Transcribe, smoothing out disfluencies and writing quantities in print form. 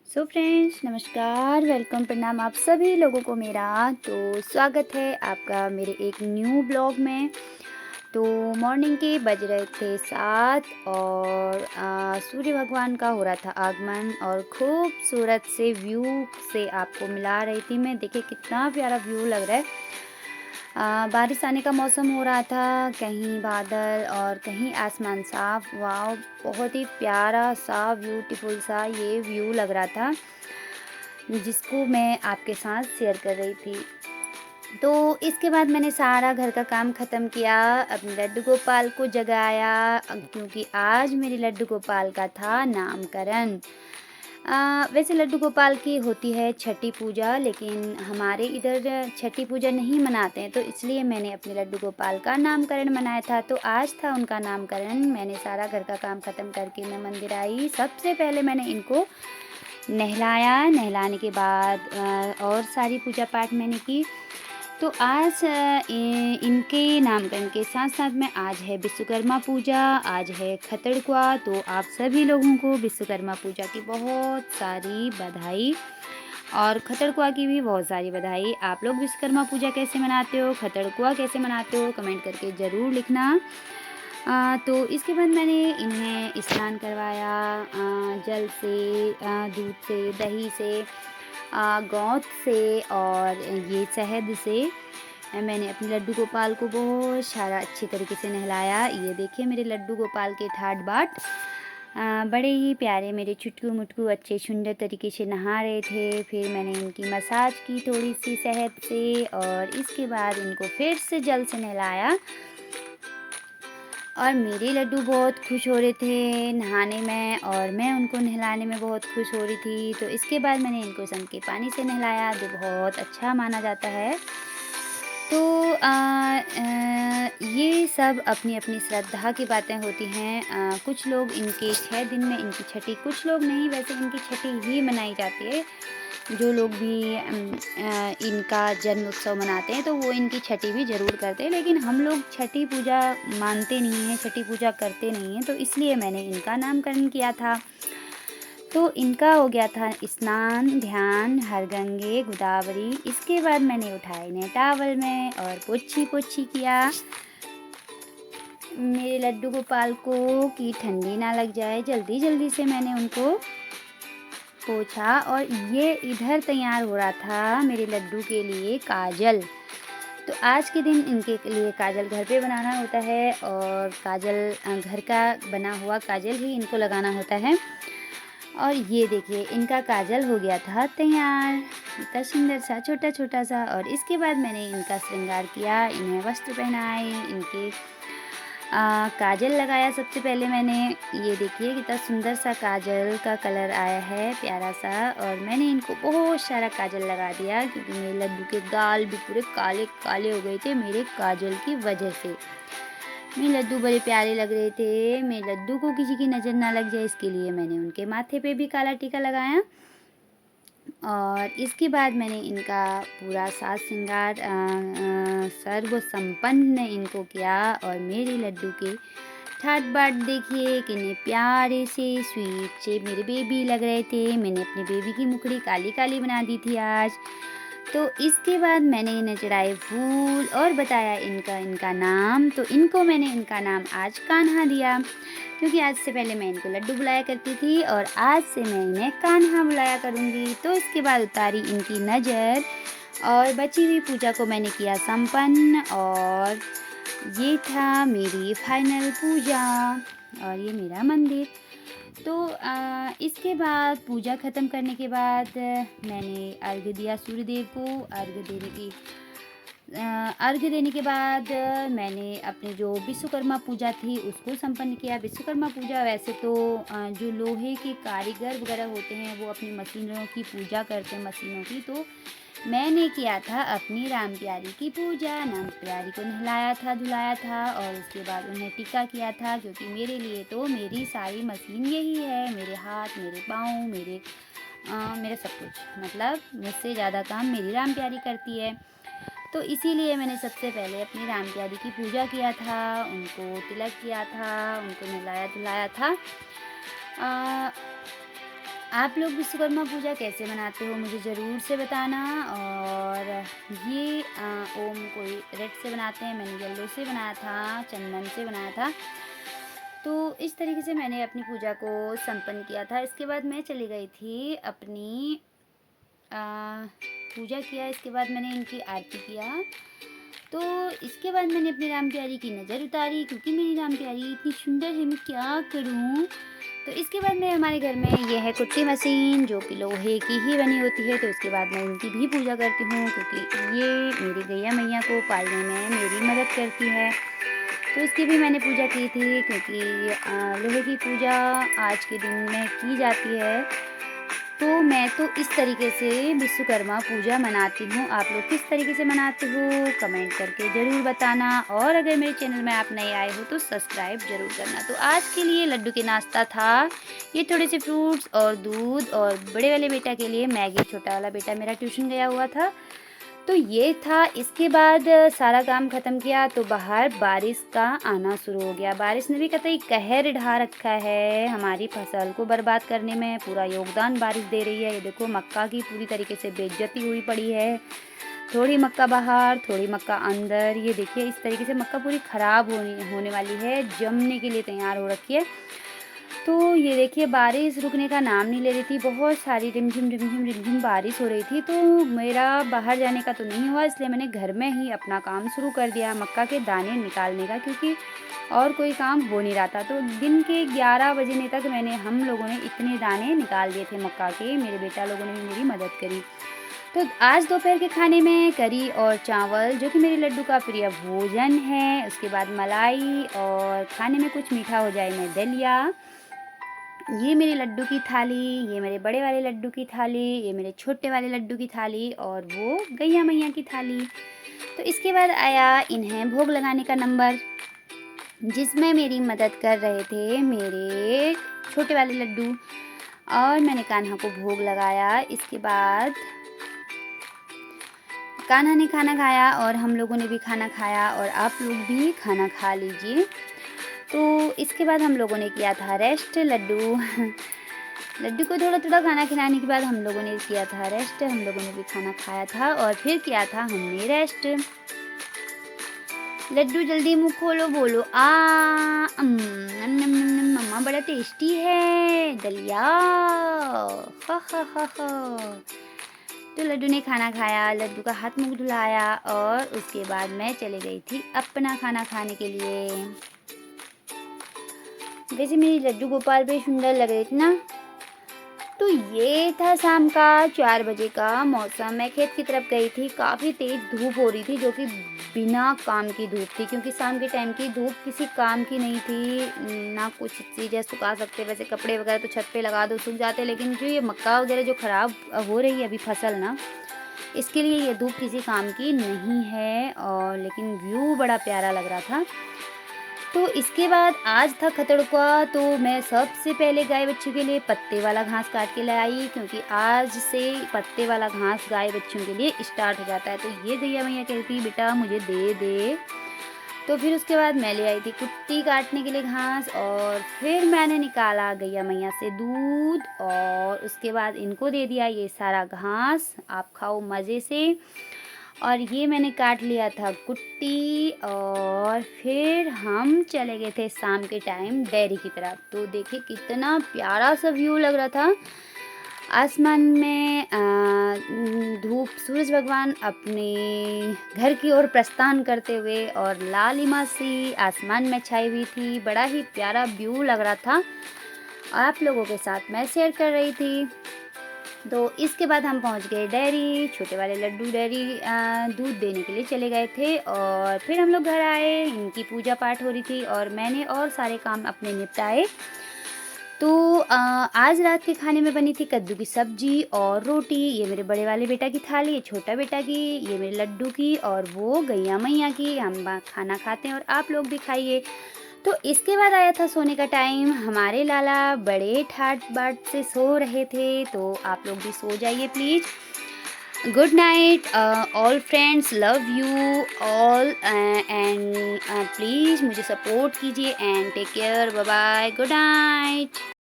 So friends, नमस्कार, welcome, प्रणाम आप सभी लोगों को मेरा। तो स्वागत है आपका मेरे एक न्यू ब्लॉग में। तो मॉर्निंग के बज रहे थे 7 और सूर्य भगवान का हो रहा था आगमन और खूबसूरत से व्यू से आपको मिला रही थी मैं। देखिए कितना प्यारा व्यू लग रहा है। बारिश आने का मौसम हो रहा था, कहीं बादल और कहीं आसमान साफ। वाह, बहुत ही प्यारा सा ब्यूटीफुल सा ये व्यू लग रहा था, जिसको मैं आपके साथ शेयर कर रही थी। तो इसके बाद मैंने सारा घर का काम ख़त्म किया, अपने लड्डू गोपाल को जगाया, क्योंकि आज मेरे लड्डू गोपाल का था नामकरण। वैसे लड्डू गोपाल की होती है छठी पूजा, लेकिन हमारे इधर छठी पूजा नहीं मनाते हैं, तो इसलिए मैंने अपने लड्डू गोपाल का नामकरण मनाया था। तो आज था उनका नामकरण। मैंने सारा घर का काम ख़त्म करके मैं मंदिर आई। सबसे पहले मैंने इनको नहलाया, नहलाने के बाद और सारी पूजा पाठ मैंने की। तो आज इनके नामकरण के साथ साथ में आज है विश्वकर्मा पूजा, आज है खतड़कुआ। तो आप सभी लोगों को विश्वकर्मा पूजा की बहुत सारी बधाई और खतड़कुआ की भी बहुत सारी बधाई। आप लोग विश्वकर्मा पूजा कैसे मनाते हो, खतड़कुआ कैसे मनाते हो, कमेंट करके ज़रूर लिखना। तो इसके बाद मैंने इन्हें स्नान करवाया, जल से, दूध से, दही से, गोंद से और ये शहद से। मैंने अपने लड्डू गोपाल को बहुत सारा अच्छी तरीके से नहलाया। ये देखिए मेरे लड्डू गोपाल के ठाट बाट बड़े ही प्यारे, मेरे चुटकू मुटकू अच्छे सुंदर तरीके से नहा रहे थे। फिर मैंने इनकी मसाज की थोड़ी सी शहद से और इसके बाद इनको फिर से जल से नहलाया। और मेरे लड्डू बहुत खुश हो रहे थे नहाने में और मैं उनको नहलाने में बहुत खुश हो रही थी। तो इसके बाद मैंने इनको संग के पानी से नहलाया, जो बहुत अच्छा माना जाता है। तो ये सब अपनी अपनी श्रद्धा की बातें होती हैं। कुछ लोग इनके 6 दिन में इनकी छठी, कुछ लोग नहीं, वैसे इनकी छठी ही मनाई जाती है। जो लोग भी इनका जन्म उत्सव मनाते हैं तो वो इनकी छठी भी ज़रूर करते हैं, लेकिन हम लोग छठी पूजा मानते नहीं हैं, छठी पूजा करते नहीं हैं, तो इसलिए मैंने इनका नामकरण किया था। तो इनका हो गया था स्नान, ध्यान, हर गंगे गोदावरी। इसके बाद मैंने उठाया इन्हें टावल में और पोछी पोछी किया मेरे लड्डू गोपाल को, कि ठंडी ना लग जाए। जल्दी जल्दी से मैंने उनको पोछा और ये इधर तैयार हो रहा था मेरे लड्डू के लिए काजल। तो आज के दिन इनके लिए काजल घर पे बनाना होता है और काजल घर का बना हुआ काजल ही इनको लगाना होता है। और ये देखिए इनका काजल हो गया था तैयार, इतना सुंदर सा छोटा छोटा सा। और इसके बाद मैंने इनका श्रृंगार किया, इन्हें वस्त्र पहनाए, इनके काजल लगाया। सबसे पहले मैंने, ये देखिए कितना सुंदर सा काजल का कलर आया है, प्यारा सा। और मैंने इनको बहुत सारा काजल लगा दिया, क्योंकि मेरे लड्डू के गाल भी पूरे काले काले हो गए थे मेरे काजल की वजह से। मेरे लड्डू बड़े प्यारे लग रहे थे, मेरे लड्डू को किसी की नज़र ना लग जाए, इसके लिए मैंने उनके माथे पे भी काला टीका लगाया। और इसके बाद मैंने इनका पूरा साज श्रृंगार सर्व संपन्न इनको किया। और मेरे लड्डू के ठाट बाट देखिए कितने प्यारे से स्वीट से मेरे बेबी लग रहे थे। मैंने अपने बेबी की मुखड़ी काली काली बना दी थी आज। तो इसके बाद मैंने इन्हें चढ़ाए फूल और बताया इनका इनका नाम। तो इनका नाम आज कान्हा दिया, क्योंकि आज से पहले मैं इनको लड्डू बुलाया करती थी और आज से मैं इन्हें कान्हा बुलाया करूँगी। तो इसके बाद उतारी इनकी नज़र और बची हुई पूजा को मैंने किया संपन्न। और ये था मेरी फाइनल पूजा और ये मेरा मंदिर। तो इसके बाद पूजा ख़त्म करने के बाद मैंने अर्घ्य दिया सूर्यदेव को। अर्घ्य देने के बाद मैंने अपने जो विश्वकर्मा पूजा थी उसको संपन्न किया। विश्वकर्मा पूजा वैसे तो जो लोहे के कारीगर वगैरह होते हैं वो अपनी मशीनों की पूजा करते हैं, मशीनों की। तो मैंने किया था अपनी राम प्यारी की पूजा। राम प्यारी को नहलाया था, धुलाया था और उसके बाद उन्हें टीका किया था, क्योंकि मेरे लिए तो मेरी सारी मशीन यही है, मेरे हाथ, मेरे पाँव, मेरा सब कुछ, मतलब मुझसे ज़्यादा काम मेरी राम प्यारी करती है। तो इसीलिए मैंने सबसे पहले अपनी राम प्यारी की पूजा किया था, उनको तिलक किया था, उनको नहलाया धुलाया था। आप लोग विश्वकर्मा पूजा कैसे मनाते हो मुझे ज़रूर से बताना। और ये ओम कोई रेड से बनाते हैं, मैंने येलो से बनाया था, चंदन से बनाया था। तो इस तरीके से मैंने अपनी पूजा को संपन्न किया था। इसके बाद मैं चली गई थी अपनी अ, पूजा किया, इसके बाद मैंने इनकी आरती किया। तो इसके बाद मैंने अपनी राम प्यारी की नज़र उतारी, क्योंकि मेरी राम प्यारी इतनी सुंदर है, मैं क्या करूँ। तो इसके बाद में हमारे घर में ये है कुट्टी मशीन, जो कि लोहे की ही बनी होती है। तो इसके बाद मैं इनकी भी पूजा करती हूँ, क्योंकि ये मेरी गैया मैया को पालने में मेरी मदद करती है। तो इसकी भी मैंने पूजा की थी, क्योंकि लोहे की पूजा आज के दिन में की जाती है। तो मैं तो इस तरीके से विश्वकर्मा पूजा मनाती हूँ। आप लोग किस तरीके से मनाते हो कमेंट करके ज़रूर बताना। और अगर मेरे चैनल में आप नए आए हो तो सब्सक्राइब ज़रूर करना। तो आज के लिए लड्डू के नाश्ता था ये, थोड़े से फ्रूट्स और दूध, और बड़े वाले बेटा के लिए मैगी। छोटा वाला बेटा मेरा ट्यूशन गया हुआ था, तो ये था। इसके बाद सारा काम ख़त्म किया तो बाहर बारिश का आना शुरू हो गया। बारिश ने भी कतई कहर ढा रखा है, हमारी फसल को बर्बाद करने में पूरा योगदान बारिश दे रही है। ये देखो मक्का की पूरी तरीके से बेइज्जती हुई पड़ी है, थोड़ी मक्का बाहर, थोड़ी मक्का अंदर। ये देखिए इस तरीके से मक्का पूरी ख़राब होने वाली है, जमने के लिए तैयार हो रखी है। तो ये देखिए बारिश रुकने का नाम नहीं ले रही थी, बहुत सारी रिमझिम रिमझिम रिमझिम बारिश हो रही थी। तो मेरा बाहर जाने का तो नहीं हुआ, इसलिए मैंने घर में ही अपना काम शुरू कर दिया, मक्का के दाने निकालने का, क्योंकि और कोई काम हो नहीं रहा था। तो दिन के 11 बजने तक हम लोगों ने इतने दाने निकाल दिए थे मक्का के। मेरे बेटा लोगों ने भी मेरी मदद करी। तो आज दोपहर के खाने में करी और चावल, जो कि मेरे लड्डू का प्रिय भोजन है। उसके बाद मलाई, और खाने में कुछ मीठा हो जाए मैं दलिया। ये मेरे लड्डू की थाली, ये मेरे बड़े वाले लड्डू की थाली, ये मेरे छोटे वाले लड्डू की थाली, और वो गैया मैया की थाली। तो इसके बाद आया इन्हें भोग लगाने का नंबर, जिसमें मेरी मदद कर रहे थे मेरे छोटे वाले लड्डू, और मैंने कान्हा को भोग लगाया। इसके बाद कान्हा ने खाना खाया और हम लोगों ने भी खाना खाया, और आप लोग भी खाना खा लीजिए। तो इसके बाद हम लोगों ने किया था रेस्ट। लड्डू लड्डू को थोड़ा थोड़ा खाना खिलाने के बाद हम लोगों ने किया था रेस्ट। हम लोगों ने भी खाना खाया था और फिर किया था हमने रेस्ट। लड्डू जल्दी मुंह खोलो, बोलो आ मम्मा बड़ा टेस्टी है दलिया, हा। तो लड्डू ने खाना खाया, लड्डू का हाथ मुंह धुलाया, और उसके बाद मैं चली गई थी अपना खाना खाने के लिए। वैसे मेरी लड्डू गोपाल भी सुंदर लग रही थी ना। तो ये था शाम का 4 बजे का मौसम। मैं खेत की तरफ गई थी, काफ़ी तेज़ धूप हो रही थी, जो कि बिना काम की धूप थी, क्योंकि शाम के टाइम की धूप किसी काम की नहीं थी। ना कुछ चीज़ें सुखा सकते, वैसे कपड़े वगैरह तो छत पे लगा दो सूख जाते, लेकिन जो ये मक्का वगैरह जो ख़राब हो रही है अभी फसल ना, इसके लिए ये धूप किसी काम की नहीं है। और लेकिन व्यू बड़ा प्यारा लग रहा था। तो इसके बाद आज था खतड़का, तो मैं सबसे पहले गाय बच्चों के लिए पत्ते वाला घास काट के लाई, क्योंकि आज से पत्ते वाला घास गाय बच्चों के लिए स्टार्ट हो जाता है। तो ये गैया मैया कहती बेटा मुझे दे दे। तो फिर उसके बाद मैं ले आई थी कुट्टी काटने के लिए घास, और फिर मैंने निकाला गैया मैया से दूध, और उसके बाद इनको दे दिया ये सारा घास, आप खाओ मज़े से। और ये मैंने काट लिया था कुट्टी, और फिर हम चले गए थे शाम के टाइम डेयरी की तरफ। तो देखिए कितना प्यारा सा व्यू लग रहा था। आसमान में धूप, सूरज भगवान अपने घर की ओर प्रस्थान करते हुए, और लालिमा सी आसमान में छाई हुई थी। बड़ा ही प्यारा व्यू लग रहा था, आप लोगों के साथ मैं शेयर कर रही थी। तो इसके बाद हम पहुंच गए डेयरी। छोटे वाले लड्डू डेयरी दूध देने के लिए चले गए थे, और फिर हम लोग घर आए। इनकी पूजा पाठ हो रही थी, और मैंने और सारे काम अपने निपटाए। तो आज रात के खाने में बनी थी कद्दू की सब्जी और रोटी। ये मेरे बड़े वाले बेटा की थाली, ये छोटा बेटा की, ये मेरे लड्डू की, और वो गैया मैया की। हम खाना खाते हैं और आप लोग भी खाइए। तो इसके बाद आया था सोने का टाइम। हमारे लाला बड़े ठाट बाट से सो रहे थे, तो आप लोग भी सो जाइए please. Good night all friends, love you all, and please मुझे सपोर्ट कीजिए, and take care, bye bye, good night.